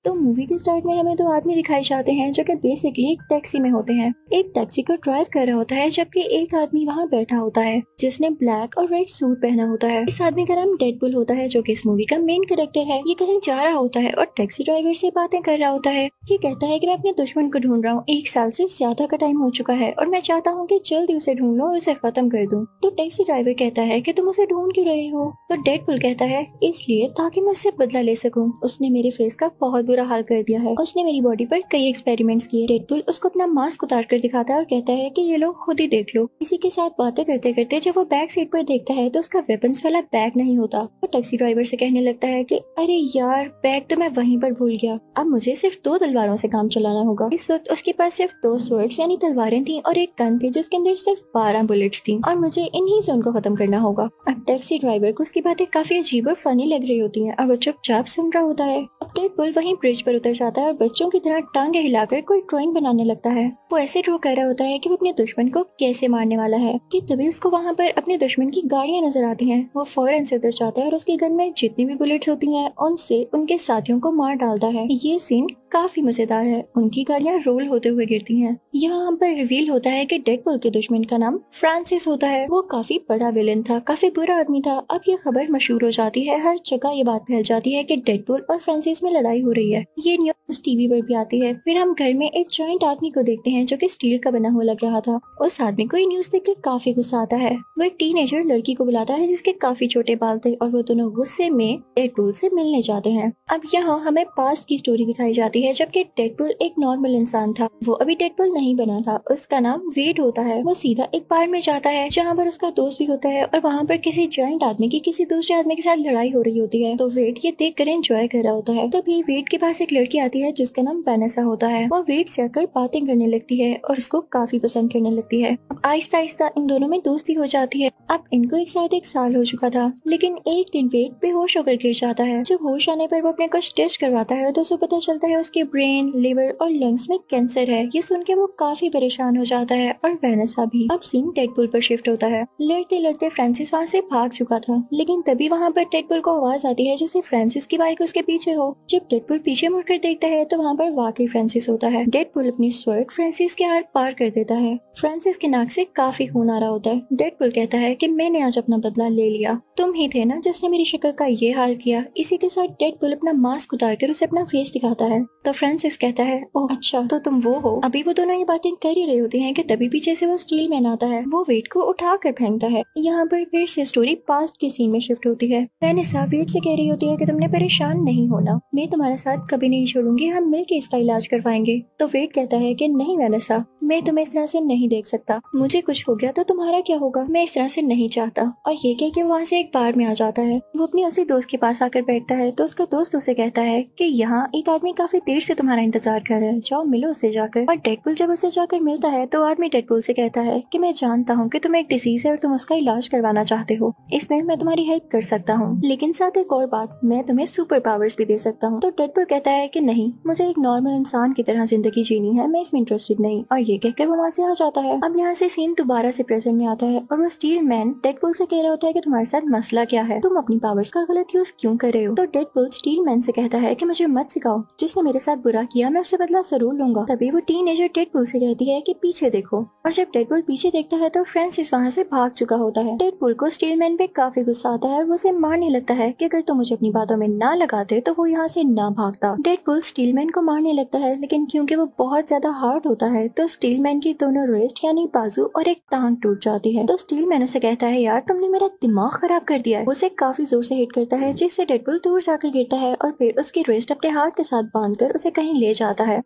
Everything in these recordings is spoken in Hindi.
तो मूवी के स्टार्ट में हमें दो आदमी दिखाई जाते हैं जो कि बेसिकली एक टैक्सी में होते हैं। एक टैक्सी को ड्राइव कर रहा होता है जबकि एक आदमी वहाँ बैठा होता है जिसने ब्लैक और रेड सूट पहना होता है। इस आदमी का नाम डेडपुल होता है जो कि इस मूवी का मेन कैरेक्टर है। ये कहीं जा रहा होता है और टैक्सी ड्राइवर से बातें कर रहा होता है। ये कहता है कि मैं अपने दुश्मन को ढूंढ रहा हूँ, 1 साल से ज्यादा का टाइम हो चुका है और मैं चाहता हूँ कि जल्दी उसे ढूंढ लो और उसे खत्म कर दूं। तो टैक्सी ड्राइवर कहता है कि तुम उसे ढूंढ क्यों रहे हो? तो डेडपुल कहता है इसलिए ताकि मैं उससे बदला ले सकूं। उसने मेरे फेस का बहुत बुरा हाल कर दिया है। उसने मेरी बॉडी पर कई एक्सपेरिमेंट्स किए। डेडपुल उसको अपना मास्क उतार कर दिखाता है और कहता है कि ये लो खुद ही देख लो। इसी के साथ बातें करते करते जब वो बैक सीट पर देखता है तो उसका वेपन्स वाला बैग नहीं होता। वो टैक्सी ड्राइवर से कहने लगता है कि अरे यार, बैग तो मैं वहीं पर भूल गया। अब मुझे सिर्फ 2 तलवारों से काम चलाना होगा। इस वक्त उसके पास सिर्फ 2 स्वर्ड्स यानी तलवारें थी और एक गन थी जिसके अंदर सिर्फ 12 बुलेट्स थी और मुझे इन्हीं से उनको खत्म करना होगा। अब टैक्सी ड्राइवर को उसकी बातें काफी अजीब और फनी लग रही होती हैं और वो चुपचाप सुन रहा होता है। अब डेडपुल वहीं ब्रिज पर उतर जाता है और बच्चों की तरह टांगे हिलाकर कोई ड्राइंग बनाने लगता है। वो ऐसे ड्रॉ कर रहा होता है कि वो अपने दुश्मन को कैसे मारने वाला है कि तभी उसको वहाँ पर अपने दुश्मन की गाड़ियां नजर आती हैं। वो फौरन से उतर जाता है और उसकी गन में जितनी भी बुलेट्स होती हैं उनसे उनके साथियों को मार डालता है। ये सीन काफी मजेदार है। उनकी गाड़ियां रोल होते हुए गिरती हैं। यहाँ हम पर रिवील होता है कि डेडपुल के दुश्मन का नाम फ्रांसिस होता है। वो काफी बड़ा विलन था, काफी बुरा आदमी था। अब ये खबर मशहूर हो जाती है, हर जगह ये बात फैल जाती है कि डेडपुल और फ्रांसिस में लड़ाई हो रही है। ये न्यूज टीवी पर भी आती है। फिर हम घर में एक जॉइंट आदमी को देखते हैं जो कि स्टील का बना हुआ लग रहा था। उस आदमी को ये न्यूज देख के काफी गुस्सा आता है। वो एक टीनेजर लड़की को बुलाता है जिसके काफी छोटे बाल थे और वो दोनों गुस्से में डेडपुल से मिलने जाते हैं। अब यहाँ हमें पास्ट की स्टोरी दिखाई जाती है जबकि डेडपुल एक नॉर्मल इंसान था। वो अभी डेडपुल नहीं बना था। उसका नाम वेड होता है। वो सीधा एक बार में जाता है जहाँ पर उसका दोस्त भी होता है और वहाँ पर किसी जॉइंट आदमी की किसी दूसरे आदमी के साथ लड़ाई हो रही होती है। तो वेड ये देख कर एंजॉय कर रहा होता है। तभी वेड के पास एक लड़की आती है जिसका नाम वेनेसा होता है। वो वेड से आकर बातें करने लगती है और उसको काफी पसंद करने लगती है। अब आहिस्ता आहिस्ता इन दोनों में दोस्ती हो जाती है। अब इनको एक साथ 1 साल हो चुका था, लेकिन एक दिन वेड बेहोश होकर गिर जाता है। जब होश आने पर वो अपने कुछ टेस्ट करवाता है तो उसे पता चलता है उसके ब्रेन, लिवर और लंग्स में कैंसर है। ये सुन के वो काफी परेशान हो जाता है और वेनेसा भी। अब सीन डेडपुल पर शिफ्ट होता है। लड़ते लड़ते फ्रांसिस वहाँ से भाग चुका था, लेकिन तभी वहाँ पर डेडपुल को आवाज आती है जैसे फ्रांसिस की बाइक उसके पीछे हो। जब डेडपुल पीछे मुड़कर देखता है तो वहाँ पर वाकई फ्रांसिस होता है। डेडपुल अपनी स्वर्ड फ्रांसिस के हाथ पार कर देता है। फ्रांसिस के नाक से काफी खून आ रहा होता है। डेडपुल कहता है कि मैंने आज अपना बदला ले लिया। तुम ही थे ना जिसने मेरी शक्ल का ये हाल किया। इसी के साथ डेडपुल अपना मास्क उतार कर उसे अपना फेस दिखाता है। तो फ्रांसिस कहता है ओह अच्छा, तो तुम वो हो। अभी वो दोनों ये बातें कर ही रहे होते हैं कि तभी पीछे से वो स्टील मैन आता है। वो वेट को उठा कर फेंकता है। यहाँ पर फिर से स्टोरी पास्ट के सीन में शिफ्ट होती है। वेनेसा वेट से कह रही होती है कि तुमने परेशान नहीं होना, मैं तुम्हारा साथ कभी नहीं छोड़ूंगी, हम मिलकर इसका इलाज करवाएंगे। तो वेट कहता है कि नहीं वेनेसा, मैं तुम्हें इस तरह से नहीं देख सकता। मुझे कुछ हो गया तो तुम्हारा क्या होगा, मैं इस तरह से नहीं चाहता। और ये कह के वहाँ से एक बार में आ जाता है। वो अपने उसी दोस्त के पास आकर बैठता है तो उसका दोस्त उसे कहता है कि यहाँ एक आदमी काफी देर से तुम्हारा इंतजार कर रहा है, जाओ मिलो उससे जाकर। और डेडपुल जब उसे जाकर मिलता है तो आदमी डेडपुल से कहता है कि मैं जानता हूँ कि तुम्हें एक डिसीज है और तुम उसका इलाज करवाना चाहते हो, इसमें मैं तुम्हारी हेल्प कर सकता हूँ, लेकिन साथ एक और बात, मैं तुम्हें सुपर पावर्स भी दे सकता हूँ। तो डेडपुल कहता है कि नहीं, मुझे एक नॉर्मल इंसान की तरह जिंदगी जीनी है, मैं इसमें इंटरेस्टेड नहीं। और ये कहकर वो वहाँ से आ जाता है। अब यहाँ से सीन दोबारा से प्रेजेंट में आता है और वो स्टील मैन डेडपुल से कह रहा होता है कि तुम्हारे साथ मसला क्या है, तुम अपनी पावर्स का गलत यूज क्यों कर रहे हो। तो डेडपुल स्टील मैन से कहता है कि मुझे मत सिखाओ, जिसने मेरे साथ बुरा किया मैं उससे बदला जरूर लूंगा। तभी वो टीनेजर डेडपुल से कहती है कि पीछे देखो। और जब डेडपुल पीछे देखता है तो फ्रांसिस वहाँ से भाग चुका होता है। डेडपुल को स्टील मैन पे काफी गुस्सा आता है और वो उसे मारने लगता है कि अगर तुम मुझे अपनी बातों में ना लगाते तो वो यहाँ से ना भागता। डेडपुल स्टील मैन को मारने लगता है, लेकिन क्योंकि वो बहुत ज्यादा हार्ड होता है तो स्टील मैन की दोनों रिस्ट यानी बाजू और एक टांग टूट जाती है। तो स्टील मैन उसे कहता है यार तुमने मेरा दिमाग खराब कर दिया है। उसे काफी जोर से हिट करता है जिससे डेडपुल दूर जाकर गिरता है और फिर उसकी रिस्ट अपने हाथ के साथ बांधकर उसे कहीं ले जाता है।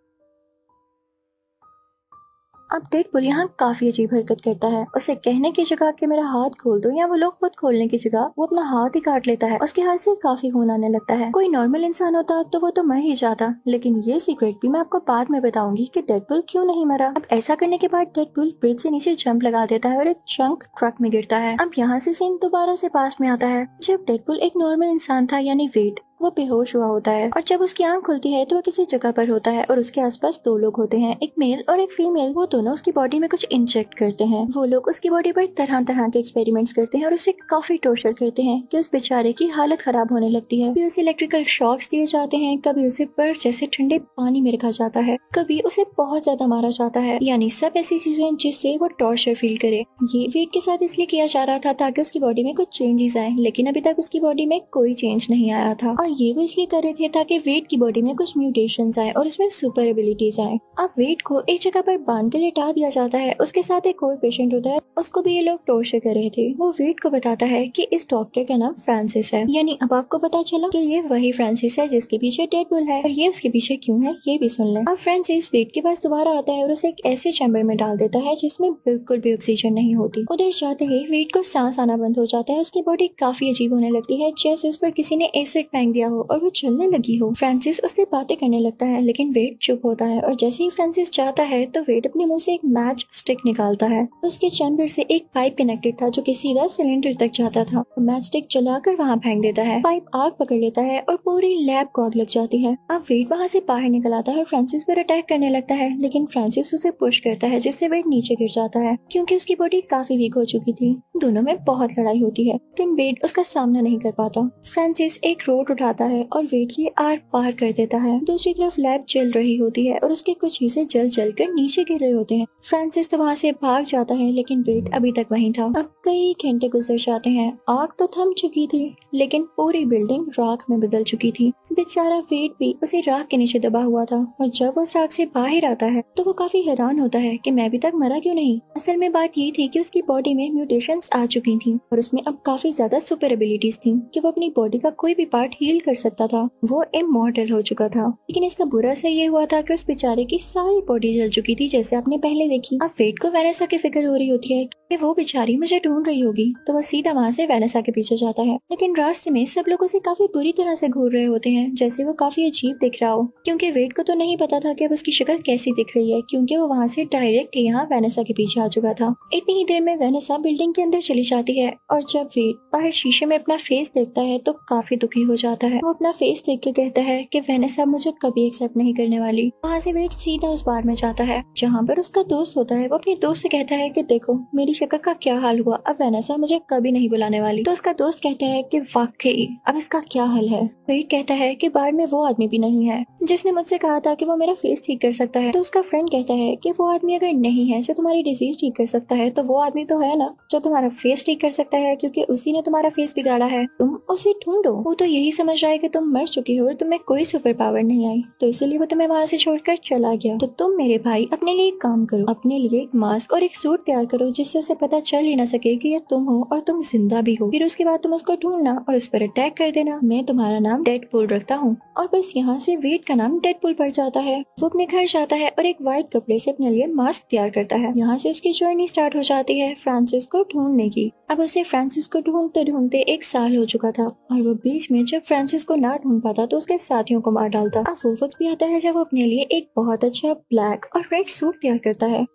अब डेडपुल यहाँ काफी अजीब हरकत करता है। उसे कहने की जगह कि मेरा हाथ खोल दो या वो लोग खुद खोलने की जगह वो अपना हाथ ही काट लेता है। उसके हाथ से काफी खून आने लगता है। कोई नॉर्मल इंसान होता तो वो तो मर ही जाता, लेकिन ये सीक्रेट भी मैं आपको बाद में बताऊंगी कि डेडपुल क्यों नहीं मरा। अब ऐसा करने के बाद डेडपुल ब्रिज से नीचे जंप लगा देता है और एक चंक ट्रक में गिरता है। अब यहाँ से सीन दोबारा से पास्ट में आता है जब डेडपुल एक नॉर्मल इंसान था यानी वेड। वो बेहोश हुआ होता है और जब उसकी आंख खुलती है तो वो किसी जगह पर होता है और उसके आसपास दो लोग होते हैं, एक मेल और एक फीमेल। वो दोनों उसकी बॉडी में कुछ इंजेक्ट करते हैं। वो लोग उसकी बॉडी पर तरह तरह के एक्सपेरिमेंट्स करते हैं और उसे काफी टॉर्चर करते हैं कि उस बेचारे की हालत खराब होने लगती है। कभी उसे इलेक्ट्रिकल शॉक्स दिए जाते हैं, कभी उसे बर्फ जैसे ठंडे पानी में रखा जाता है, कभी उसे बहुत ज्यादा मारा जाता है। यानी सब ऐसी चीजें जिससे वो टॉर्चर फील करे। ये वेट के साथ इसलिए किया जा रहा था ताकि उसकी बॉडी में कुछ चेंजेस आए, लेकिन अभी तक उसकी बॉडी में कोई चेंज नहीं आया था। और ये वो इसलिए कर रहे थे ताकि वेट की बॉडी में कुछ म्यूटेशंस आए और उसमें सुपर एबिलिटीज आए। अब वेट को एक जगह पर बांध के लिटा दिया जाता है। उसके साथ एक और पेशेंट होता है, उसको भी ये लोग टॉर्चर कर रहे थे। वो वेट को बताता है कि इस डॉक्टर का नाम फ्रांसिस है। यानी अब आपको पता चला कि ये वही फ्रांसिस है जिसके पीछे डेडपूल है, और ये उसके पीछे क्यों है ये भी सुन ले। अब फ्रांसिस वेट के पास दोबारा आता है और उसे एक ऐसे चैम्बर में डाल देता है जिसमें बिल्कुल भी ऑक्सीजन नहीं होती। उधर जाते ही वेट को सांस आना बंद हो जाता है। उसकी बॉडी काफी अजीब होने लगती है, जैसे उस पर किसी ने एसिड फेंक दिया हो और वो चलने लगी हो। फ्रांसिस उससे बातें करने लगता है, लेकिन वेट चुप होता है। और जैसे ही फ्रांसिस जाता है तो वेट अपने मुंह से एक मैच स्टिक निकालता है। उसके चैम्बर से एक पाइप कनेक्टेड था जो कि सीधा सिलेंडर तक जाता था। मैच स्टिक चलाकर वहाँ फेंक देता है। पाइप आग पकड़ लेता है और पूरी लैब को आग लग जाती है। अब वेट वहाँ से बाहर निकल आता है और फ्रांसिस पर अटैक करने लगता है, लेकिन फ्रांसिस उसे पुश करता है जिससे वेट नीचे गिर जाता है क्योंकि उसकी बॉडी काफी वीक हो चुकी थी। दोनों में बहुत लड़ाई होती है, लेकिन वेट उसका सामना नहीं कर पाता। फ्रांसिस एक रोड उठाता है और वेट की आर पार कर देता है। दूसरी तरफ लैब जल रही होती है और उसके कुछ हिस्से जल जल कर नीचे गिर रहे होते हैं। फ्रांसिस तो वहाँ से भाग जाता है, लेकिन वेट अभी तक वहीं था। अब कई घंटे गुजर जाते हैं। आग तो थम चुकी थी, लेकिन पूरी बिल्डिंग राख में बदल चुकी थी। बेचारा वेट भी उसी राख के नीचे दबा हुआ था, और जब वो उस राख से बाहर आता है तो वो काफी हैरान होता है कि मैं अभी तक मरा क्यों नहीं। असल में बात ये थी कि उसकी बॉडी में म्यूटेशंस आ चुकी थी और उसमें अब काफी ज्यादा सुपर एबिलिटीज थी कि वो अपनी बॉडी का कोई भी पार्ट हील कर सकता था। वो इमॉर्टल हो चुका था। लेकिन इसका बुरा असर ये हुआ था कि उस बेचारे की सारी बॉडी जल चुकी थी, जैसे आपने पहले देखी। अब वेट को वेनेसा की फिक्र हो रही होती है कि वो बेचारी मुझे ढूंढ रही होगी, तो वो सीधा वहाँ से वेनेसा के पीछे जाता है। लेकिन रास्ते में सब लोग उसे काफी बुरी तरह से घूर रहे होते हैं, जैसे वो काफी अजीब दिख रहा हो, क्योंकि वेट को तो नहीं पता था कि अब उसकी शक्ल कैसी दिख रही है, क्योंकि वो वहाँ से डायरेक्ट यहाँ वेनेसा के पीछे आ चुका था। इतनी ही देर में वेनेसा बिल्डिंग के अंदर चली जाती है, और जब वेट बाहर शीशे में अपना फेस देखता है तो काफी दुखी हो जाता है। वो अपना फेस देख के कहता है कि वेनेसा मुझे कभी एक्सेप्ट नहीं करने वाली। वहाँ से वेट सीधा उस बार में जाता है जहाँ पर उसका दोस्त होता है। वो अपने दोस्त से कहता है कि देखो मेरी शक्ल का क्या हाल हुआ, अब वेनेसा मुझे कभी नहीं बुलाने वाली। तो उसका दोस्त कहता है कि वाकई अब इसका क्या हल है। वेट कहता है कि बार में वो आदमी भी नहीं है जिसने मुझसे कहा था कि वो मेरा फेस ठीक कर सकता है। तो उसका फ्रेंड कहता है कि वो आदमी अगर नहीं है जो तुम्हारी डिजीज ठीक कर सकता है, तो वो आदमी तो है ना जो तुम्हारा फेस ठीक कर सकता है, क्योंकि उसी ने तुम्हारा फेस बिगाड़ा है। तुम उसे ढूंढो। वो तो यही समझ रहा है कि तुम मर चुकी हो और तुम्हें कोई सुपर पावर नहीं आई, तो इसीलिए वो तुम्हें वहाँ से छोड़कर चला गया। तो तुम मेरे भाई अपने लिए एक काम करो, अपने लिए एक मास्क और एक सूट तैयार करो जिससे उसे पता चल ही ना सके कि ये तुम हो और तुम जिंदा भी हो। फिर उसके बाद तुम उसको ढूंढना और उस पर अटैक कर देना। मैं तुम्हारा नाम डेडपूल रखता हूँ। और बस यहाँ से वेट का नाम डेडपूल पड़ जाता है। वो अपने घर जाता है और एक व्हाइट कपड़े से अपने लिए मास्क तैयार करता है। यहाँ से उसकी जर्नी स्टार्ट हो जाती है फ्रांसिस को ढूंढने की। अब उसे फ्रांसिस को ढूंढते ढूंढते 1 साल हो चुका था, और वो बीच में जब फ्रांसिस को ना ढूंढ पाता तो उसके साथियों को मार डालता। अब वो वक्त भी आता है जब वो अपने लिए एक बहुत अच्छा ब्लैक और रेड सूट तैयार करता है।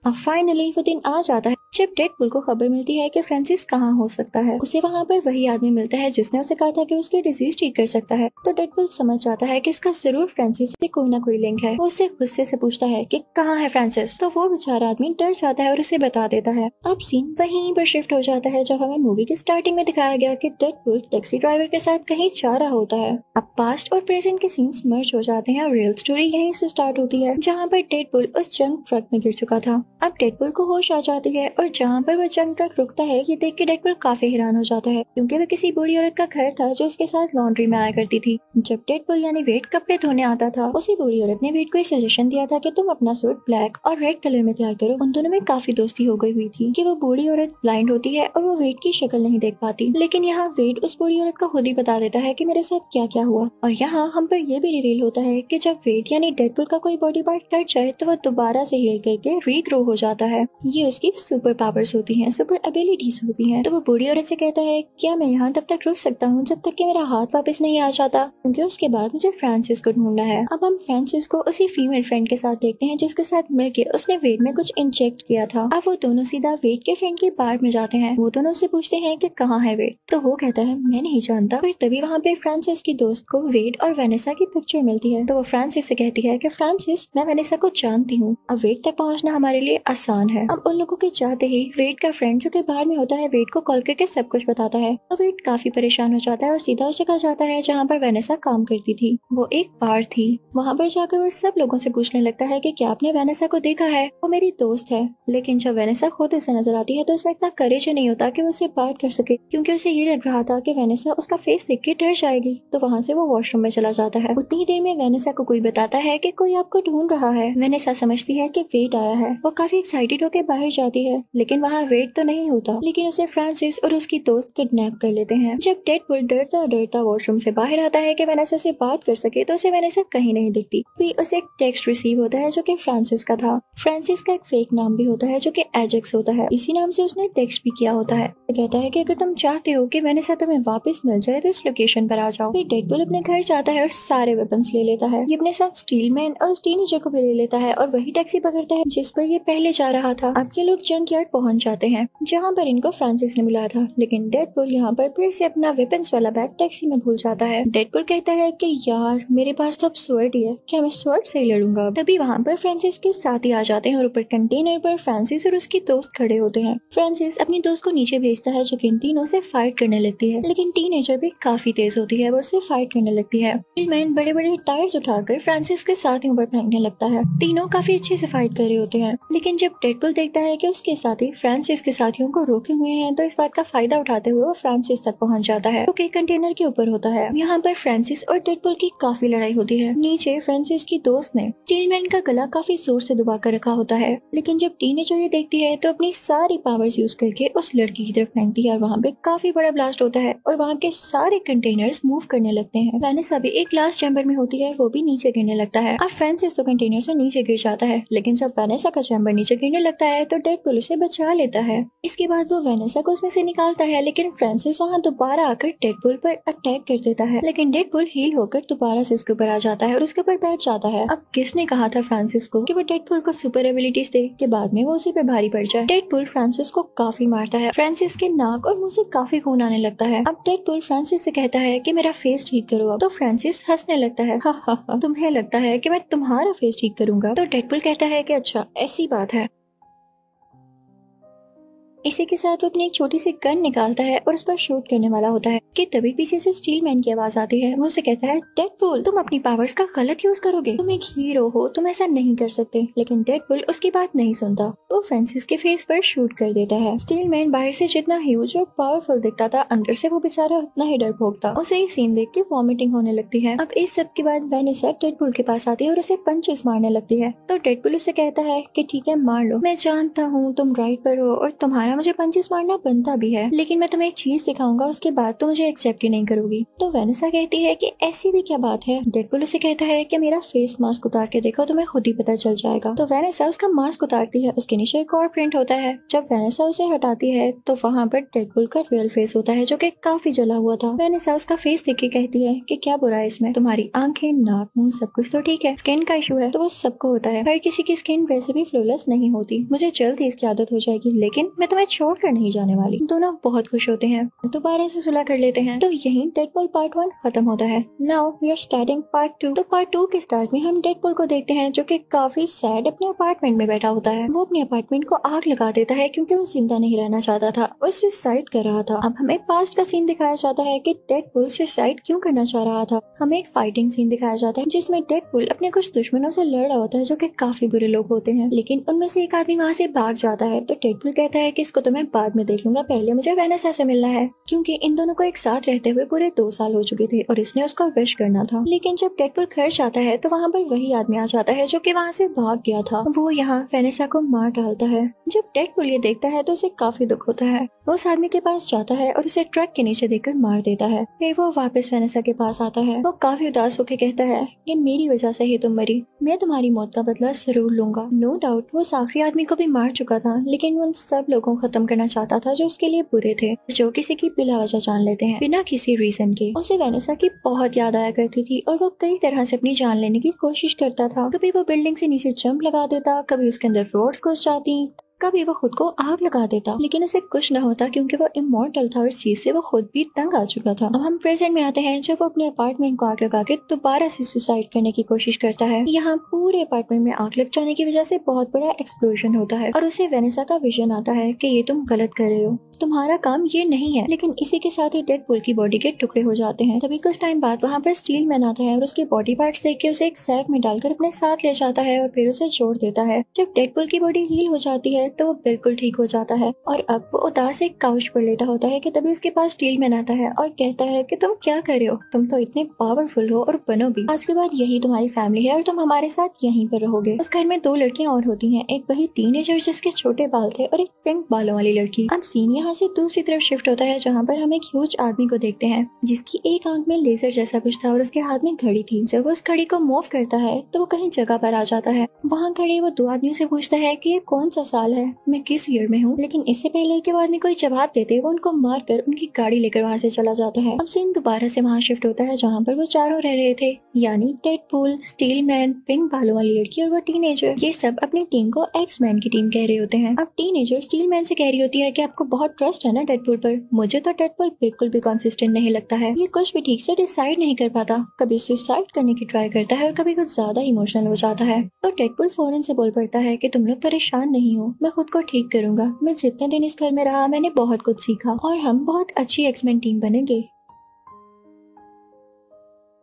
अब फाइनली वो दिन आ जाता है जब डेडपूल को खबर मिलती है कि फ्रांसिस कहाँ हो सकता है। उसे वहाँ पर वही आदमी मिलता है जिसने उसे कहा था कि उसकी डिजीज ठीक कर सकता है। तो डेडपूल समझ जाता है कि इसका जरूर फ्रांसिस से कोई ना कोई लिंक है। वो उससे गुस्से से पूछता है कि कहाँ है फ्रांसिस। तो वो बेचारा आदमी डर जाता है और उसे बता देता है। अब सीन वहीं पर शिफ्ट हो जाता है जब हमें मूवी के स्टार्टिंग में दिखाया गया कि डेडपूल टैक्सी ड्राइवर के साथ कहीं जा रहा होता है। अब पास्ट और प्रेजेंट के सीन्स मर्ज हो जाते हैं और रियल स्टोरी यहीं से स्टार्ट होती है, जहाँ पर डेडपूल उस जंक ट्रक में गिर चुका था। अब डेडपूल को होश आ जाती है, और जहाँ पर वो जंक ट्रक रुकता है ये देख के डेडपूल काफी हैरान हो जाता है, क्योंकि वो किसी बूढ़ी औरत का घर था जो उसके साथ लॉन्ड्री में आया करती थी। जब डेडपूल यानी वेट कपड़े धोने आता था, उसी बूढ़ी औरत ने वेट को सजेशन दिया था कि तुम अपना सूट ब्लैक और रेड कलर में तैयार करो। उन दोनों में काफी दोस्ती हो गई हुई थी कि वो बूढ़ी औरत ब्लाइंड होती है और वो वेट की शक्ल नहीं देख पाती, लेकिन यहाँ वेट उस बूढ़ी औरत को खुद ही बता देता है कि मेरे साथ क्या क्या हुआ। और यहाँ हम पर यह भी रिवील होता है कि जब वेट यानी डेडपूल का कोई बॉडी पार्ट कट जाए तो वो दोबारा से हील करके रीग्रो हो जाता है। ये उसकी सुपर पावर्स होती हैं, सुपर एबिलिटीज होती हैं। तो वो बूढ़ी औरत से कहता है, क्या मैं यहाँ तब तक रुक सकता हूँ जब तक कि मेरा हाथ वापस नहीं आ जाता, क्योंकि उसके बाद मुझे फ्रांसिस को ढूंढना है। अब हम फ्रांसिस को उसी फीमेल फ्रेंड के साथ देखते हैं जिसके साथ मिलकर उसने वेड में कुछ इंजेक्ट किया था। अब वो दोनों सीधा वेड के फ्रेंड की बार में जाते हैं। वो दोनों से पूछते हैं कि कहाँ है वेड, तो वो कहता है मैं नहीं जानता। फिर तभी वहाँ पे फ्रांसिस की दोस्त को वेड और वेनेसा की पिक्चर मिलती है। तो वो फ्रांसिस से कहती है कि फ्रांसिस, मैं वेनेसा को जानती हूँ, अब वेड तक पहुँचना हमारे लिए आसान है। अब उन लोगों के चाहते ही वेड का फ्रेंड जो कि बाहर में होता है वेड को कॉल करके सब कुछ बताता है। तो वेड काफी परेशान हो जाता है और सीधा उस जगह जाता है जहाँ पर वेनेसा काम करती थी। वो एक बार थी। वहाँ पर जाकर वो सब लोगों से पूछने लगता है कि क्या आपने वेनेसा को देखा है, वो मेरी दोस्त है। लेकिन जब वेनेसा खुद उसे नजर आती है तो उसमें इतना करेज नहीं होता कि वो उससे बात कर सके, क्योंकि उसे ये लग रहा था कि वेनेसा उसका फेस देख के डर जाएगी। तो वहाँ से वो वॉशरूम में चला जाता है। उतनी देर में वेनेसा को कोई बताता है कि कोई आपको ढूंढ रहा है। वेनेसा समझती है कि वेड आया है। वो काफी एक्साइटेड होकर बाहर जाती है, लेकिन वहाँ वेड तो नहीं होता। लेकिन उसे फ्रांसिस और उसकी दोस्त किडनैप कर लेते हैं। जब डेडपूल डरता डरता वॉशरूम से बाहर आता है कि वेनेसा से बात कर सके तो उसे वेनेसा कहीं नहीं दिखती। फिर उसे एक टेक्स्ट रिसीव होता है जो कि फ्रांसिस का था। फ्रांसिस का एक फेक नाम भी होता है जो कि एजेक्स होता है। इसी नाम से उसने टेक्स्ट भी किया होता है। कहता है कि अगर तुम चाहते हो कि वेनेसा तुम्हें वापस मिल जाए तो इस लोकेशन पर आ जाओ। फिर डेडपूल अपने घर जाता है और सारे वेपन्स ले लेता है। ये अपने साथ स्टीलमैन और उस टीनेजर को भी ले लेता है और वही टैक्सी पकड़ता है जिस पर ये पहले जा रहा था। अब ये लोग जंक यार्ड पहुंच जाते हैं जहाँ पर इनको फ्रांसिस ने बुलाया था। लेकिन डेडपूल यहाँ पर फिर से अपना वेपन्स वाला बैग टैक्सी में भूल जाता है। डेडपूल कहता है कि यार मेरे पास तो अब स्वॉर्ड ही है, क्या मैं स्वॉर्ड से ही लड़ूंगा। तभी वहाँ पर फ्रांसिस के साथी आ जाते हैं और ऊपर कंटेनर पर फ्रांसिस और उसकी दोस्त खड़े होते हैं। फ्रांसिस अपनी दोस्त को नीचे भेजता है जो कि इन तीनों से फाइट करने लगती है, लेकिन टीनेजर भी काफी तेज होती है, वो उससे फाइट करने लगती है। मैन बड़े बड़े टायर्स उठाकर फ्रांसिस के साथियों पर फेंकने लगता है। तीनों काफी अच्छे से फाइट कर रहे होते हैं, लेकिन जब डेडपूल देखता है कि उसके साथी फ्रांसिस के साथियों को रोके हुए हैं तो इस बात का फायदा उठाते हुए वो फ्रांसिस तक पहुंच जाता है, जो कि कंटेनर के ऊपर होता है। यहाँ पर फ्रांसिस और डेडपूल की काफी लड़ाई होती है। नीचे फ्रांसिस की दोस्त ने स्टीलमैन का गला काफी जोर से दबा कर रखा होता है, लेकिन जब टीनेजर ये देखती है तो अपनी सारी पावर्स यूज करके उस लड़की की तरफ फेंकती है और वहाँ पे काफी बड़ा ब्लास्ट होता है और वहाँ के सारे कंटेनर्स मूव करने लगते हैं। वेनेसा भी एक ग्लास चैम्बर में होती है, वो भी नीचे गिरने लगता है। अब फ्रांसिस तो कंटेनर से नीचे गिर जाता है, लेकिन जब वेनेसा का चैम्बर नीचे गिरने लगता है तो डेडपूल उसे बचा लेता है। इसके बाद वो वेनेसा को उसमें से निकालता है, लेकिन फ्रांसिस वहाँ दोबारा आकर डेडपूल पर अटैक कर देता है। लेकिन डेडपूल हील होकर दोबारा से उसके ऊपर आ जाता है और उसके ऊपर बैठ जाता है। अब किसने कहा था फ्रांसिस को कि वो डेडपूल को सुपर एबिलिटीज दे के बाद में वो उसी पे भारी पड़ जाए। डेडपूल फ्रांसिस को काफी मारता है। फ्रांसिस के नाक और मुंह से काफी खून आने लगता है। अब डेडपूल फ्रांसिस से कहता है कि मेरा फेस ठीक करो। अब तो फ्रांसिस हंसने लगता है, हा हा हा, तुम्हें लगता है कि मैं तुम्हारा फेस ठीक करूंगा? तो डेडपूल कहता है कि अच्छा ऐसी बात है। इसी के साथ वो अपनी एक छोटी सी गन निकालता है और उस पर शूट करने वाला होता है कि तभी पीछे से स्टीलमैन की आवाज आती है। वो उसे कहता है, डेडपूल तुम अपनी पावर्स का गलत यूज करोगे, तुम एक हीरो हो, तुम ऐसा नहीं कर सकते। लेकिन डेडपूल उसकी बात नहीं सुनता, वो फ्रांसिस के फेस पर शूट कर देता है। स्टीलमैन बाहर से जितना ह्यूज और पावरफुल दिखता था, अंदर से वो बेचारा उतना ही डरपोक था। उसे ये सीन देख के वॉमिटिंग होने लगती है। अब इस सब के बाद वेनेसा डेडपूल के पास आती है और उसे पंचेस मारने लगती है। तो डेडपूल उसे कहता है कि ठीक है मार लो, मैं जानता हूँ तुम राइट पर हो और तुम्हारा मुझे पंचेस मारना बनता भी है, लेकिन मैं तुम्हें एक चीज दिखाऊंगा, उसके बाद तो मुझे एक्सेप्ट ही नहीं करोगी। तो वेनेसा कहती है कि ऐसी भी क्या बात है। डेडपूल उसे कहता है कि मेरा फेस मास्क उतार के देखो, तुम्हें खुद ही पता चल जाएगा। तो वेनेसा उसका मास्क उतारती है, उसके नीचे एक और प्रिंट होता है। जब वेनेसा उसे हटाती है तो वहाँ पर डेडपूल का रियल फेस होता है जो कि काफी जला हुआ था। वेनेसा उसका फेस देख के कहती है कि क्या बुरा है इसमें, तुम्हारी आंखें, नाक, मुंह सब कुछ तो ठीक है, स्किन का इशू है तो वो सबको होता है, हर किसी की स्किन वैसे भी फ्लॉलेस नहीं होती, मुझे जल्द ही इसकी आदत हो जाएगी, लेकिन मैं तुम्हें छोड़कर नहीं जाने वाली। दोनों बहुत खुश होते हैं, दोबारा से सुलह कर लेते हैं। तो यही डेडपूल पार्ट 1 खत्म होता है। Now we are starting part 2। तो पार्ट 2 के स्टार्ट में हम डेडपूल को देखते हैं जो कि काफी सैड अपने अपार्टमेंट में बैठा होता है। वो अपने अपार्टमेंट को आग लगा देता है क्योंकि वो जिंदा नहीं रहना चाहता था और सुसाइड कर रहा था। अब हमें पास्ट का सीन दिखाया जाता है कि डेडपूल सुसाइड क्यों करना चाह रहा था। हमें एक फाइटिंग सीन दिखाया जाता है जिसमें डेडपूल अपने कुछ दुश्मनों से लड़ रहा होता है जो कि काफी बुरे लोग होते हैं, लेकिन उनमें से एक आदमी वहाँ से भाग जाता है। तो डेडपूल कहता है कि को तो मैं बाद में देख लूंगा, पहले मुझे वेनेसा से मिलना है, क्योंकि इन दोनों को एक साथ रहते हुए पूरे 2 साल हो चुके थे और इसने उसको विश करना था। लेकिन जब डेडपुल घर जाता है तो वहाँ पर वही आदमी आ जाता है जो कि वहाँ से भाग गया था। वो यहाँ वेनेसा को मार डालता है। जब डेडपुल ये देखता है तो उसे काफी दुख होता है। वो उस आदमी के पास जाता है और उसे ट्रक के नीचे देकर मार देता है। फिर वो वापस वेनेसा के पास आता है। वो काफी उदास होकर कहता है कि मेरी वजह से ही तुम मरी, मैं तुम्हारी मौत का बदला जरूर लूंगा। नो डाउट वो उस आखिरी आदमी को भी मार चुका था, लेकिन वो उन सब लोगों को खत्म करना चाहता था जो उसके लिए बुरे थे, जो किसी की बिला वजह जान लेते हैं बिना किसी रीजन के। उसे वेनेसा की बहुत याद आया करती थी और वो कई तरह से अपनी जान लेने की कोशिश करता था। कभी वो बिल्डिंग से नीचे जंप लगा देता, कभी उसके अंदर रोड्स घुस जाती, कभी वो खुद को आग लगा देता, लेकिन उसे कुछ न होता क्योंकि वो इमॉर्टल था और इस चीज से वो खुद भी तंग आ चुका था। अब हम प्रेजेंट में आते हैं जब वो अपने अपार्टमेंट को आग लगा के दोबारा से सुसाइड करने की कोशिश करता है। यहाँ पूरे अपार्टमेंट में आग लग जाने की वजह से बहुत बड़ा एक्सप्लोजन होता है और उसे वेनेसा का विजन आता है कि ये तुम गलत कर रहे हो, तुम्हारा काम ये नहीं है। लेकिन इसी के साथ ही डेडपुल की बॉडी के टुकड़े हो जाते हैं। तभी कुछ टाइम बाद वहाँ पर स्टील मैन आता है और उसके बॉडी पार्ट्स देख के उसे एक सैक में डालकर अपने साथ ले जाता है और फिर उसे छोड़ देता है। जब डेडपुल की बॉडी हील हो जाती है तो वो बिल्कुल ठीक हो जाता है और अब वो उदास एक काउच पर लेटा होता है कि तभी उसके पास स्टील मैन आता है और कहता है कि तुम क्या कर रहे हो, तुम तो इतने पावरफुल हो और बनो भी। आज के बाद यही तुम्हारी फैमिली है और तुम हमारे साथ यहीं पर रहोगे। उस घर में 2 लड़कियां और होती हैं, एक वही टीनेजर जिसके छोटे बाल थे और एक पिंक बालों वाली लड़की। अब सीन यहाँ से दूसरी तरफ शिफ्ट होता है जहाँ पर हम एक ह्यूज आदमी को देखते हैं जिसकी एक आंख में लेजर जैसा कुछ था और उसके हाथ में घड़ी थी। जब वो उस घड़ी को मूव करता है तो वो कहीं जगह पर आ जाता है। वहाँ खड़े वो 2 आदमियों से पूछता है कि ये कौन सा साल है, मैं किस ईयर में हूँ। लेकिन इससे पहले कि वो आदमी कोई जवाब देते वो उनको मार कर उनकी गाड़ी लेकर वहाँ से चला जाता है। अब सीन दोबारा से वहाँ शिफ्ट होता है जहाँ पर वो चारों रह रहे थे, यानी डेडपुल, स्टील मैन, पिंक बालों वाली लड़की और वो टीनेजर। ये सब अपनी टीम को एक्स मैन की टीम कह रहे होते हैं। अब टीनेजर स्टील मैन से कह रही होती है कि आपको बहुत ट्रस्ट है ना डेडपुल पर, मुझे तो डेडपुल बिल्कुल भी कंसिस्टेंट नहीं लगता है, ये कुछ भी ठीक से डिसाइड नहीं कर पाता, कभी सुसाइड करने की ट्राई करता है और कभी कुछ ज्यादा इमोशनल हो जाता है। तो डेडपुल फौरन से बोल पड़ता है कि तुम लोग परेशान नहीं हो, मैं खुद को ठीक करूंगा, मैं जितने दिन इस घर में रहा मैंने बहुत कुछ सीखा और हम बहुत अच्छी एक्समैन टीम बनेंगे।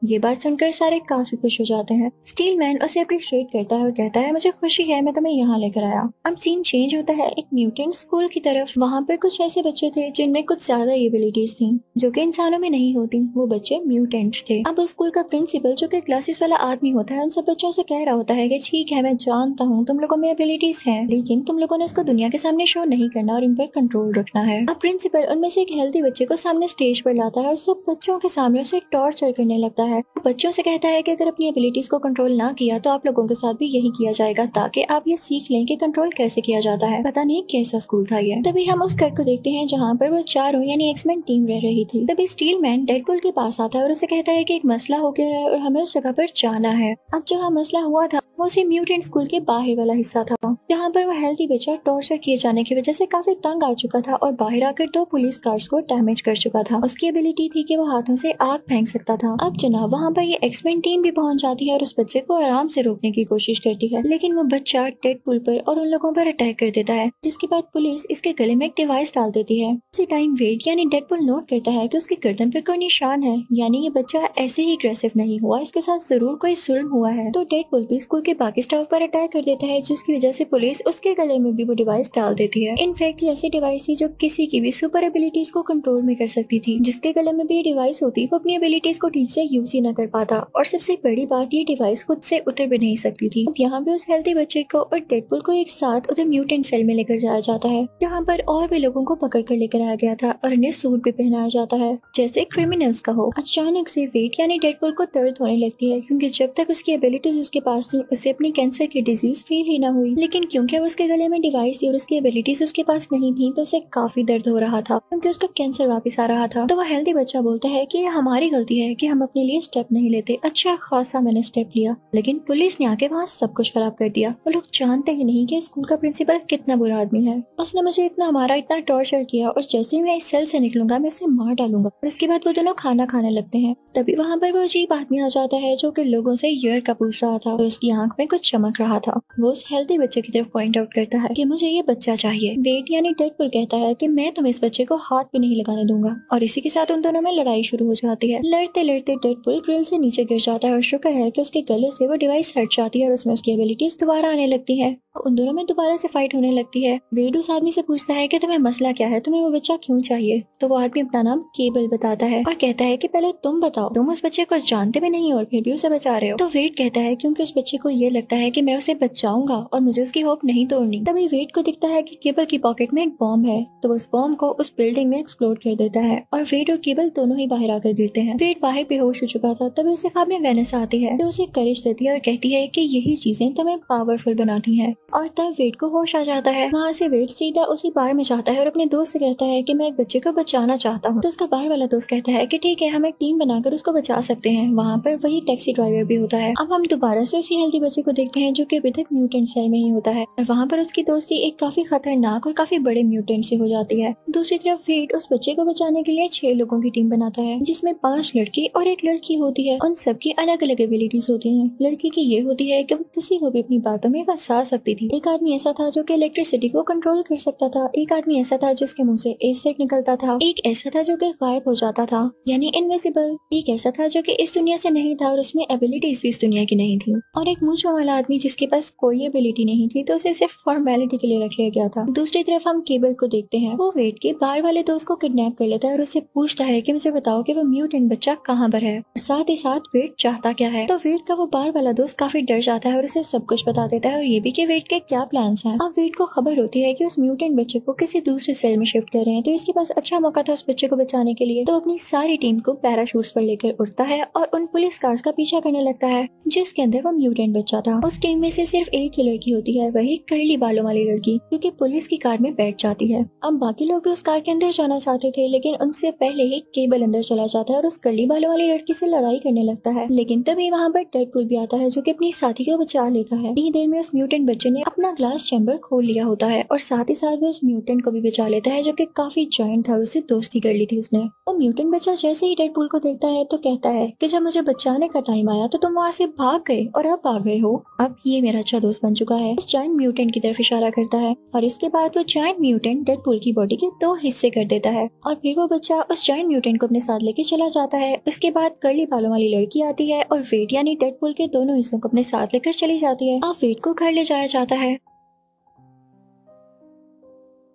ये बात सुनकर सारे काफी खुश हो जाते हैं। स्टील मैन उसे अप्रिशिएट करता है और कहता है मुझे खुशी है मैं तुम्हें यहाँ लेकर आया। अब सीन चेंज होता है एक म्यूटेंट स्कूल की तरफ। वहाँ पर कुछ ऐसे बच्चे थे जिनमें कुछ ज्यादा एबिलिटीज थी जो कि इंसानों में नहीं होती, वो बच्चे म्यूटेंट्स थे। अब उस स्कूल का प्रिंसिपल जो कि ग्लासेस वाला आदमी होता है उन सब बच्चों से कह रहा होता है कि ठीक है मैं जानता हूँ तुम लोगों में एबिलिटीज है, लेकिन तुम लोगों ने इसको दुनिया के सामने शो नहीं करना और इन पर कंट्रोल रखना है। अब प्रिंसिपल उनमें से एक हेल्दी बच्चे को सामने स्टेज पर लाता है और सब बच्चों के सामने उसे टॉर्चर करने लगता है। बच्चों से कहता है कि अगर अपनी एबिलिटीज को कंट्रोल ना किया तो आप लोगों के साथ भी यही किया जाएगा ताकि आप ये सीख लें कि कंट्रोल कैसे किया जाता है। पता नहीं कैसा स्कूल था ये। तभी हम उस घर को देखते हैं जहाँ पर वो चारों यानी एक्समैन टीम रह रही थी। तभी स्टील मैन डेडपुल के पास आता है और उसे कहता है कि एक मसला हो गया है और हमें उस जगह पर जाना है। अब जहाँ मसला हुआ था वो उसी म्यूटेंट स्कूल के बाहर वाला हिस्सा था जहाँ पर वो हेल्दी बच्चा टॉर्चर किए जाने की वजह से काफी तंग आ चुका था और बाहर आकर 2 पुलिस कार्स को डैमेज कर चुका था। उसकी एबिलिटी थी कि वो हाथों से आग फेंक सकता था। अब जनाब वहाँ पर ये एक्समैन टीम भी पहुंच जाती है और उस बच्चे को आराम से रोकने की कोशिश करती है, लेकिन वो बच्चा डेडपुल पर और उन लोगों पर अटैक कर देता है, जिसके बाद पुलिस इसके गले में एक डिवाइस डाल देती है। उसी टाइम वेट यानी डेडपुल नोट करता है कि उसकी गर्दन पर कोई निशान है, यानी ये बच्चा ऐसे ही अग्रेसिव नहीं हुआ, इसके साथ जरूर कोई जुल्म हुआ है। तो डेडपुल भी स्कूल के बाकी स्टाफ पर अटैक कर देता है, जिसकी वजह से पुलिस उसके गले में भी वो डिवाइस डाल देती है। इनफैक्ट ये ऐसी डिवाइस थी जो किसी की भी सुपर एबिलिटीज को कंट्रोल में कर सकती थी। जिसके गले में भी ये डिवाइस होती वो अपनी एबिलिटीज को ठीक से यूज ही न कर पाता और सबसे बड़ी बात ये डिवाइस खुद से उतर भी नहीं सकती थी। अब यहाँ पे उस हेल्दी बच्चे को और डेडपुल को एक साथ उधर म्यूटेंट सेल में लेकर जाया जाता है, जहाँ पर और भी लोगों को पकड़ कर लेकर आया गया था और उन्हें सूट भी पहनाया जाता है जैसे क्रिमिनल्स का हो। अचानक से वेट यानी डेडपुल को दर्द होने लगती है क्योंकि जब तक उसकी एबिलिटीज उसके पास थी उसे अपनी कैंसर की डिजीज फील ही ना हुई, लेकिन क्योंकि अब उसके गले में डिवाइस थी और उसकी एबिलिटीज उसके पास नहीं थी तो उसे काफी दर्द हो रहा था क्योंकि उसका कैंसर वापस आ रहा था। तो वह हेल्दी बच्चा बोलता है कि ये हमारी गलती है कि हम अपने लिए स्टेप नहीं लेते। अच्छा खासा मैंने स्टेप लिया लेकिन पुलिस ने आके वहाँ सब कुछ खराब कर दिया। वो लोग जानते ही नहीं कि स्कूल का प्रिंसिपल कितना बुरा आदमी है। उसने मुझे इतना टॉर्चर किया और जैसे ही मैं इस सेल से निकलूंगा मैं उसे मार डालूंगा। और इसके बाद वो दोनों खाना खाने लगते हैं। तभी वहाँ पर वो अजीब आदमी आ जाता है जो कि लोगों से ईयर का पूछ रहा था और उसकी आंख में कुछ चमक रहा था। वो उस हेल्दी बच्चे की तरफ पॉइंट आउट करता है कि मुझे ये बच्चा चाहिए। वेट यानी डेडपुल कहता है कि मैं तुम्हें इस बच्चे को हाथ भी नहीं लगाने दूंगा और इसी के साथ उन दोनों में लड़ाई शुरू हो जाती है। लड़ते लड़ते डेडपुल डेडपुल ग्रिल से नीचे गिर जाता है और शुक्र है कि उसके गले से वो डिवाइस हट जाती है और उसमें उसकी एबिलिटीज दोबारा आने लगती है। उन दोनों में दोबारा से फाइट होने लगती है। वेड उस आदमी से पूछता है कि तुम्हें मसला क्या है, तुम्हें वो बच्चा क्यों चाहिए। तो वो आदमी अपना नाम केबल बताता है और कहता है कि पहले तुम बताओ, तुम उस बच्चे को जानते भी नहीं और फिर भी उसे बचा रहे हो। तो वेड कहता है क्योंकि उस बच्चे को ये लगता है कि मैं उसे बचाऊंगा और मुझे उसकी होप नहीं तोड़नी। तभी वेड को दिखता है कि केबल की पॉकेट में एक बॉम्ब है, तो उस बॉम्ब को उस बिल्डिंग में एक्सप्लोड कर देता है और वेड और केबल दोनों ही बाहर आकर गिरते हैं। वेड बाहर बेहोश हो चुका था, तभी उसे ख्वाब में वेनिस आती है जो उसे करेज देती है और कहती है कि यही चीजें तुम्हें पावरफुल बनाती हैं। और तब वेड को होश आ जाता है। वहाँ से वेड सीधा उसी बार में जाता है और अपने दोस्त से कहता है कि मैं एक बच्चे को बचाना चाहता हूँ। तो उसका बार वाला दोस्त कहता है कि ठीक है, हम एक टीम बनाकर उसको बचा सकते हैं। वहाँ पर वही टैक्सी ड्राइवर भी होता है। अब हम दोबारा से उसी हेल्दी बच्चे को देखते हैं जो कि अभी तक म्यूटेंट सेल में ही होता है और वहाँ पर उसकी दोस्ती एक काफी खतरनाक और काफी बड़े म्यूटेंट से हो जाती है। दूसरी तरफ वेड उस बच्चे को बचाने के लिए 6 लोगों की टीम बनाता है जिसमें 5 लड़की और एक लड़की होती है। उन सबकी अलग अलग एबिलिटीज होती हैं। लड़की की ये होती है कि वो किसी को भी अपनी बातों में फंसा सकती थी। एक आदमी ऐसा था जो कि इलेक्ट्रिसिटी को कंट्रोल कर सकता था। एक आदमी ऐसा था जिसके मुंह से एसिड निकलता था। एक ऐसा था जो कि गायब हो जाता था यानी इनविजिबल। एक ऐसा था जो कि इस दुनिया से नहीं था और उसमें एबिलिटीज भी इस दुनिया की नहीं थी। और एक मूंछों वाला आदमी जिसके पास कोई एबिलिटी नहीं थी तो उसे सिर्फ फॉर्मेलिटी के लिए रख लिया गया था। दूसरी तरफ हम केबल को देखते हैं। वो वेड के बाहर वाले दोस्त को किडनैप कर लेता है और उससे पूछता है कि मुझे बताओ कि वो म्यूटेंट बच्चा कहाँ पर है, साथ ही साथ वेड चाहता क्या है। तो वेड का वो बाहर वाला दोस्त काफी डर जाता है और उसे सब कुछ बता देता है और ये भी कि वेड के क्या प्लान्स हैं। अब वेड को खबर होती है कि उस म्यूटेंट बच्चे को किसी दूसरे सेल में शिफ्ट कर रहे हैं, तो इसके पास अच्छा मौका था उस बच्चे को बचाने के लिए। तो अपनी सारी टीम को पैराशूट्स पर लेकर उड़ता है और उन पुलिस कार्स का पीछा करने लगता है जिसके अंदर वो म्यूटेंट बच्चा था। उस टीम में से सिर्फ एक ही लड़की होती है, वही कर्ली बालों वाली लड़की जो कि पुलिस की कार में बैठ जाती है। अब बाकी लोग भी उस कार के अंदर जाना चाहते थे लेकिन उनसे पहले ही केबल अंदर चला जाता है और उस कर्ली बालों वाली लड़की से लड़ाई करने लगता है। लेकिन तभी वहाँ पर डेडपूल भी आता है जो कि अपनी साथी को बचा लेता है। इतनी देर में उस म्यूटेंट बच्चे ने अपना ग्लास चैम्बर खोल लिया होता है और साथ ही साथ वो उस म्यूटेंट को भी बचा लेता है जो कि काफी जायंट था और उससे दोस्ती कर ली थी उसने। वो म्यूटेंट बच्चा जैसे ही डेडपूल को देखता है तो कहता है कि जब मुझे बचाने का टाइम आया तो तुम वहाँ से भाग गए और अब आ गए हो, अब ये मेरा अच्छा दोस्त बन चुका है। उस जायंट म्यूटेंट की तरफ इशारा करता है और इसके बाद वो जायंट म्यूटेंट डेडपूल की बॉडी के 2 हिस्से कर देता है और फिर वो बच्चा उस जायंट म्यूटेंट को अपने साथ लेके चला जाता है। उसके बाद कर्ली बालों वाली लड़की आती है और वेड यानी डेडपूल के दोनों हिस्सों को अपने साथ लेकर चली जाती है। अब वेड को घर ले जाया जाता है।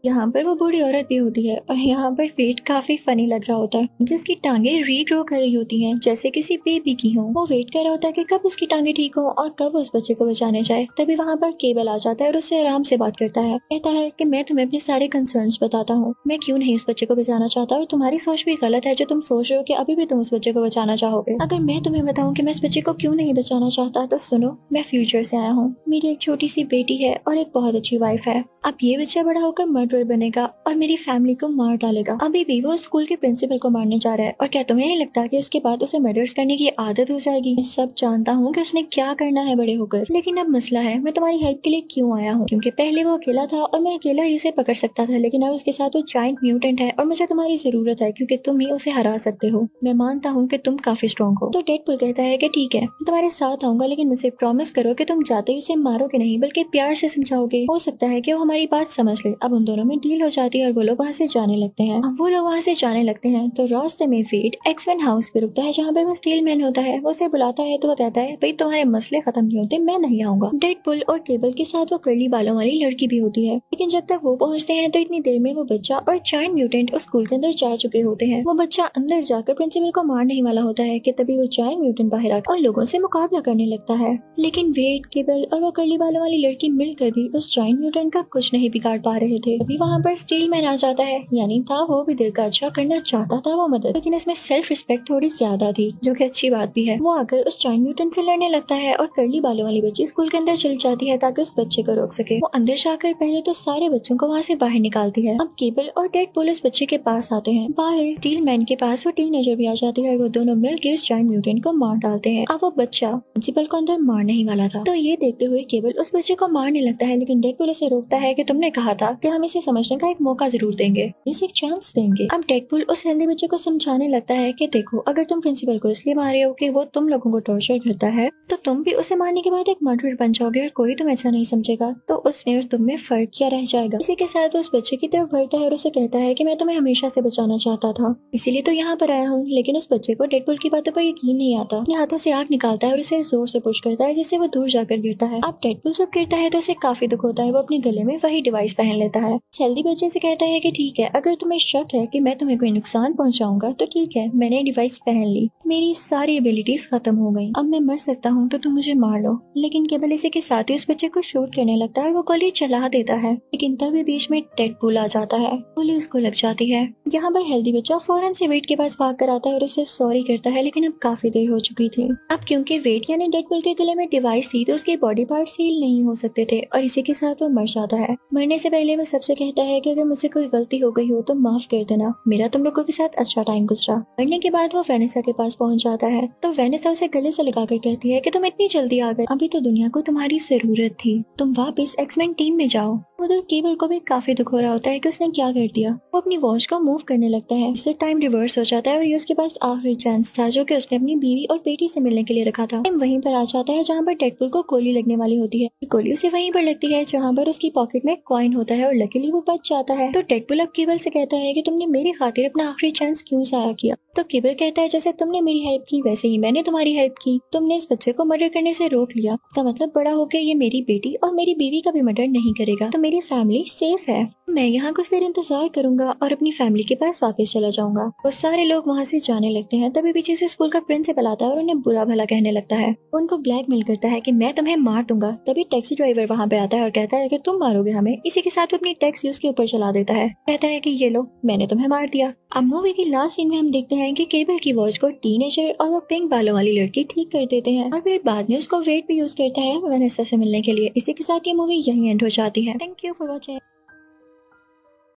यहाँ पर वो बूढ़ी औरत भी होती है और यहाँ पर वेट काफी फनी लग रहा होता है क्योंकि उसकी टांगे रीग्रो कर रही होती हैं जैसे किसी बेबी की हो। वो वेट कर रहा होता है कि कब उसकी टांगे ठीक हो और कब उस बच्चे को बचाने जाए। तभी वहाँ पर केबल आ जाता है और उससे आराम से बात करता है। कहता है कि मैं तुम्हें अपने सारे कंसर्न्स बताता हूँ, मैं क्यों नहीं उस बच्चे को बचाना चाहता और तुम्हारी सोच भी गलत है जो तुम सोच रहे हो कि अभी भी तुम उस बच्चे को बचाना चाहोगे। अगर मैं तुम्हें बताऊँ कि मैं इस बच्चे को क्यों नहीं बचाना चाहता तो सुनो, मैं फ्यूचर से आया हूँ, मेरी एक छोटी सी बेटी है और एक बहुत अच्छी वाइफ है। अब ये बच्चा बड़ा होकर मर्डरर बनेगा और मेरी फैमिली को मार डालेगा। अभी भी वो स्कूल के प्रिंसिपल को मारने जा रहा है और क्या तुम्हें नहीं लगता कि इसके बाद उसे मर्डर्स करने की आदत हो जाएगी। मैं सब जानता हूँ कि उसने क्या करना है बड़े होकर, लेकिन अब मसला है मैं तुम्हारी हेल्प के लिए क्यों आया हूँ, क्योंकि पहले वो अकेला था और मैं अकेला ही उसे पकड़ सकता था, लेकिन अब उसके साथ वो जायंट म्यूटेंट है और मुझे तुम्हारी जरूरत है क्योंकि तुम ही उसे हरा सकते हो। मैं मानता हूँ कि तुम काफी स्ट्रॉन्ग हो। तो डेडपूल कहता है कि ठीक है, मैं तुम्हारे साथ आऊंगा, लेकिन मुझे प्रॉमिस करो कि तुम जाते ही उसे मारोगे नहीं बल्कि प्यार से समझाओगे। हो सकता है कि वो हमारी बात समझ ले। अब उन दोनों में डील हो जाती है और वो लोग वहाँ से जाने लगते हैं। अब वो लोग वहाँ से जाने लगते हैं तो रास्ते में वेड एक्समैन हाउस पे रुकता है जहाँ पे वो स्टील मैन होता है। वो उसे बुलाता है तो वो कहता है भाई तुम्हारे मसले खत्म नहीं होते, मैं नहीं आऊंगा। डेडपूल और केबल के साथ वो कर्ली बालों वाली लड़की भी होती है, लेकिन जब तक वो पहुँचते हैं तो इतनी देर में वो बच्चा और जायंट म्यूटेंट उस स्कूल के अंदर जा चुके होते हैं। वो बच्चा अंदर जाकर प्रिंसिपल को मारने ही वाला होता है कि तभी वो जायंट म्यूटेंट बाहर आकर उन लोगों से मुकाबला करने लगता है। लेकिन वेड, केबल और वो कर्ली बालों वाली लड़की मिलकर भी उस जायंट म्यूटेंट का कुछ नहीं बिगाड़ पा रहे थे। अभी वहाँ पर स्टील मैन आ जाता है, यानी था वो भी दिल का अच्छा करना चाहता था वो मदद, लेकिन इसमें सेल्फ रिस्पेक्ट थोड़ी ज्यादा थी जो कि अच्छी बात भी है। वो आकर उस जायंट म्यूटेंट से लड़ने लगता है और कर्ली बालों वाली बच्ची स्कूल के अंदर चली जाती है ताकि उस बच्चे को रोक सके। वो अंदर जाकर पहले तो सारे बच्चों को वहाँ से बाहर निकालती है। अब केबल और डेडपूल उस बच्चे के पास आते हैं। बाहर स्टील मैन के पास वो टीनेजर भी आ जाती है और वो दोनों मिलकर उस जायंट म्यूटेंट को मार डालते हैं। अब वो बच्चा प्रिंसिपल को अंदर मारने ही वाला था, तो ये देखते हुए केबल उस बच्चे को मारने लगता है, लेकिन डेडपूल उसे रोकता है कि तुमने कहा था कि हम इसे समझने का एक मौका जरूर देंगे, इसे एक चांस देंगे। अब डेडपूल उस हेल्दी बच्चे को समझाने लगता है कि देखो, अगर तुम प्रिंसिपल को इसलिए मार रहे हो कि वो तुम लोगों को टॉर्चर करता है, तो तुम भी उसे मारने के बाद एक मर्डरर बन जाओगे और कोई तुम्हें अच्छा नहीं समझेगा, तो उसमें और तुम में फर्क क्या रह जाएगा। इसी के साथ वो उस बच्चे की तरफ बढ़ता है और उसे कहता है कि मैं तुम्हें हमेशा से बचाना चाहता था, इसीलिए तो यहाँ पर आया हूँ। लेकिन उस बच्चे को डेडपूल की बातों पर यकीन नहीं आता, अपने हाथों से आग निकालता है और उसे जोर से पुश करता है जिससे वो दूर जाकर गिरता है। अब डेडपूल जब गिरता है तो उसे काफी दुख होता है। वो अपने गले में वही डिवाइस पहन लेता है। हेल्दी बच्चे से कहता है कि ठीक है, अगर तुम्हें शक है कि मैं तुम्हें कोई नुकसान पहुंचाऊंगा तो ठीक है, मैंने डिवाइस पहन ली, मेरी सारी एबिलिटीज खत्म हो गई, अब मैं मर सकता हूँ तो तुम मुझे मार लो। लेकिन केवल इसी के साथ ही उस बच्चे को शूट करने लगता है और वो गोली चला देता है, लेकिन तभी बीच में डेडपूल आ जाता है, गोली उसको लग जाती है। यहाँ पर हेल्दी बच्चा फौरन से वेट के पास भाग कर आता है और उससे सॉरी करता है, लेकिन अब काफी देर हो चुकी थी। अब क्योंकि वेट यानी डेडपूल के गले में डिवाइस थी तो उसके बॉडी पार्ट्स हील नहीं हो सकते थे और इसी के साथ वो मर जाता है। मरने से पहले वो सबसे कहता है कि अगर मुझसे कोई गलती हो गई हो तो माफ कर देना, मेरा तुम लोगों के साथ अच्छा टाइम गुजरा। मरने के बाद वो वेनेसा के पास पहुंच जाता है तो वेनेसा उसे गले से लगाकर कहती है कि तुम इतनी जल्दी आ गए, अभी तो दुनिया को तुम्हारी जरूरत थी, तुम वापस एक्समैन टीम में जाओ। उधर केबल को भी काफी दुख हो रहा होता है कि उसने क्या कर दिया। वो अपनी वॉच को मूव करने लगता है, इससे टाइम रिवर्स हो जाता है और ये उसके पास आखिरी चांस था जो कि उसने अपनी बीवी और बेटी से मिलने के लिए रखा था। टाइम वहीं पर आ जाता है जहाँ पर डेडपूल को गोली लगने वाली होती है। गोली उसे वहीं पर लगती है जहाँ पर उसकी पॉकेट में कॉइन होता है और लकीली वो बच जाता है। तो डेडपूल अब केबल से कहता है कि तुमने मेरी खातिर अपना आखिरी चांस क्यों जाया किया। तो केबल कहता है जैसे तुमने मेरी हेल्प की वैसे ही मैंने तुम्हारी हेल्प की, तुमने इस बच्चे को मर्डर करने से रोक लिया, इसका मतलब बड़ा होकर ये मेरी बेटी और मेरी बीवी का भी मर्डर नहीं करेगा, तो मेरी फैमिली सेफ है। मैं यहाँ कुछ देर इंतजार करूंगा और अपनी फैमिली के पास वापस चला जाऊंगा। वो सारे लोग वहाँ से जाने लगते हैं। तभी पीछे से स्कूल का प्रिंसिपल आता है और उन्हें बुरा भला कहने लगता है। उनको ब्लैकमेल करता है कि मैं तुम्हें मार दूंगा। तभी टैक्सी ड्राइवर वहाँ पे आता है और कहता है कि तुम मारोगे हमें। इसी के साथ वो अपनी टैक्सी उसके ऊपर चला देता है, कहता है कि ये लो, मैंने तुम्हें मार दिया। अब मूवी की लास्ट सीन में हम देखते हैं कि केबल की वॉच को टीनेजर और वो पिंक बालों वाली लड़की ठीक कर देते हैं और फिर बाद में उसको वेट भी यूज करता है वेनेसा से मिलने के लिए। इसी के साथ ये मूवी यहीं एंड हो जाती है। Thank you for watching.